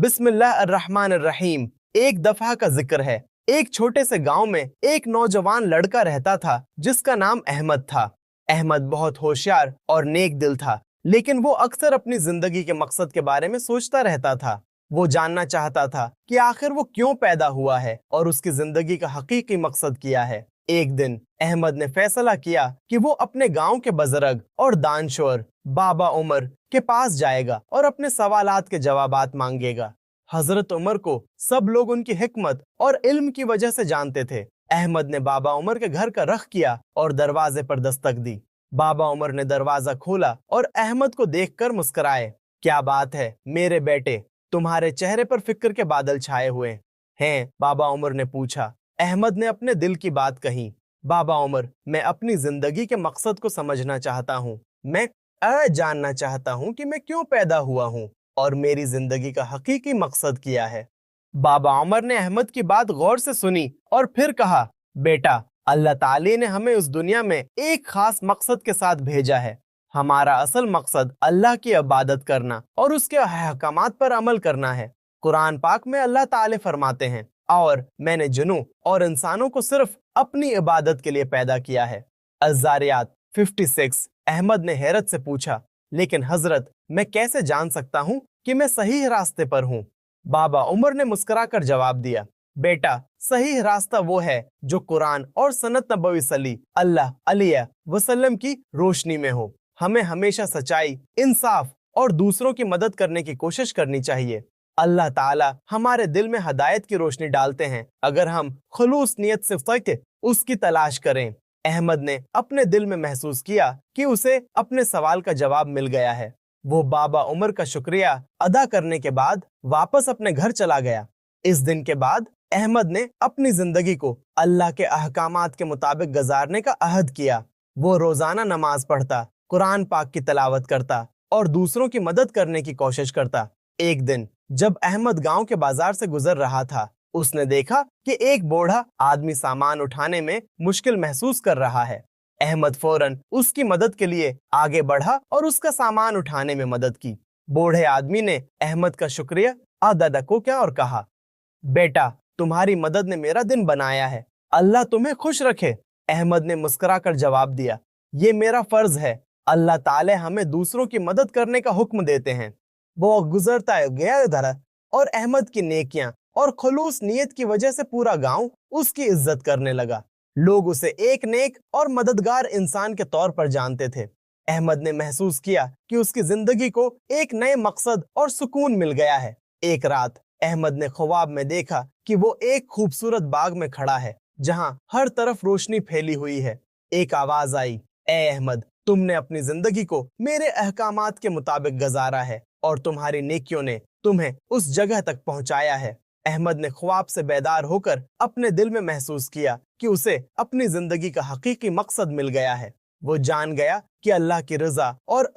बिस्मिल्लाहिर्रहमानिर्रहीम। एक दफा का जिक्र है। एक छोटे से गांव में एक नौजवान लड़का रहता था जिसका नाम अहमद था। अहमद बहुत होशियार और नेक दिल था, लेकिन वो अक्सर अपनी जिंदगी के मकसद के बारे में सोचता रहता था। वो जानना चाहता था कि आखिर वो क्यों पैदा हुआ है और उसकी जिंदगी का हकीकी मकसद क्या है। एक दिन अहमद ने फैसला किया कि वो अपने गांव के बुजुर्ग और दानश्वर बाबा उमर के पास जाएगा और अपने सवालात के जवाबात मांगेगा। हजरत उमर को सब लोग उनकी हिकमत और इल्म की वजह से जानते थे। अहमद ने बाबा उमर के घर का रख किया और दरवाजे पर दस्तक दी। बाबा उमर ने दरवाजा खोला और अहमद को देखकर मुस्कुराए। क्या बात है मेरे बेटे, तुम्हारे चेहरे पर फिक्र के बादल छाए हुए हैं? बाबा उमर ने पूछा। अहमद ने अपने दिल की बात कही। बाबा उमर, मैं अपनी जिंदगी के मकसद को समझना चाहता हूँ। मैं जानना चाहता हूँ कि मैं क्यों पैदा हुआ हूँ और मेरी जिंदगी का हकीकी मकसद क्या है। बाबा उमर ने अहमद की बात गौर से सुनी और फिर कहा, बेटा, अल्लाह ताला ने हमें उस दुनिया में एक खास मकसद के साथ भेजा है। हमारा असल मकसद अल्लाह की इबादत करना और उसके अहकामात पर अमल करना है। कुरान पाक में अल्लाह ताला फरमाते हैं, और मैंने जिन्नों और इंसानों को सिर्फ अपनी इबादत के लिए पैदा किया है। अज़ारियात 56। अहमद ने हैरत से पूछा, लेकिन हजरत, मैं कैसे जान सकता हूँ कि मैं सही रास्ते पर हूँ? बाबा उमर ने मुस्कुराकर जवाब दिया, बेटा, सही रास्ता वो है जो कुरान और सन्नत नबवी सल्लल्लाहु अलैहि वसल्लम की रोशनी में हो। हमें हमेशा सच्चाई, इंसाफ और दूसरों की मदद करने की कोशिश करनी चाहिए। अल्लाह ताला हमारे दिल में हदायत की रोशनी डालते हैं अगर हम खुलूस नियत से उसकी तलाश करें। अहमद ने अपने दिल में महसूस किया कि उसे अपने सवाल का जवाब मिल गया है। वो बाबा उमर का शुक्रिया अदा करने के बाद वापस अपने घर चला गया। इस दिन के बाद अहमद ने अपनी जिंदगी को अल्लाह के अहकामात के मुताबिक गुजारने का अहद किया। वो रोजाना नमाज पढ़ता, कुरान पाक की तिलावत करता और दूसरों की मदद करने की कोशिश करता। एक दिन जब अहमद गांव के बाजार से गुजर रहा था, उसने देखा कि एक बूढ़ा आदमी सामान उठाने में मुश्किल महसूस कर रहा है। अहमद फौरन उसकी मदद के लिए आगे बढ़ा और उसका सामान उठाने में मदद की। बूढ़े आदमी ने अहमद का शुक्रिया अदा किया और कहा, बेटा, तुम्हारी मदद ने मेरा दिन बनाया है। अल्लाह तुम्हें खुश रखे। अहमद ने मुस्कुराकर जवाब दिया, ये मेरा फर्ज है। अल्लाह ताला हमें दूसरों की मदद करने का हुक्म देते हैं। वो गुजरता गया उधर और अहमद की नेकियां और खुलूस नियत की वजह से पूरा गांव उसकी इज्जत करने लगा। लोग उसे एक नेक और मददगार इंसान के तौर पर जानते थे। अहमद ने महसूस किया कि उसकी जिंदगी को एक नए मकसद और सुकून मिल गया है। एक रात अहमद ने ख्वाब में देखा कि वो एक खूबसूरत बाग में खड़ा है जहां हर तरफ रोशनी फैली हुई है। एक आवाज आई, ए अहमद, तुमने अपनी जिंदगी को मेरे अहकामात के मुताबिक गुजारा है और तुम्हारी नेकियों ने तुम्हें उस जगह तक पहुंचाया है। अहमद ने ख्वाब से बेदार होकर अपने दिल में महसूस किया कि उसे अपनी जिंदगी का हकीकी मकसद मिल गया है। वो जान गया कि अल्लाह की रजा और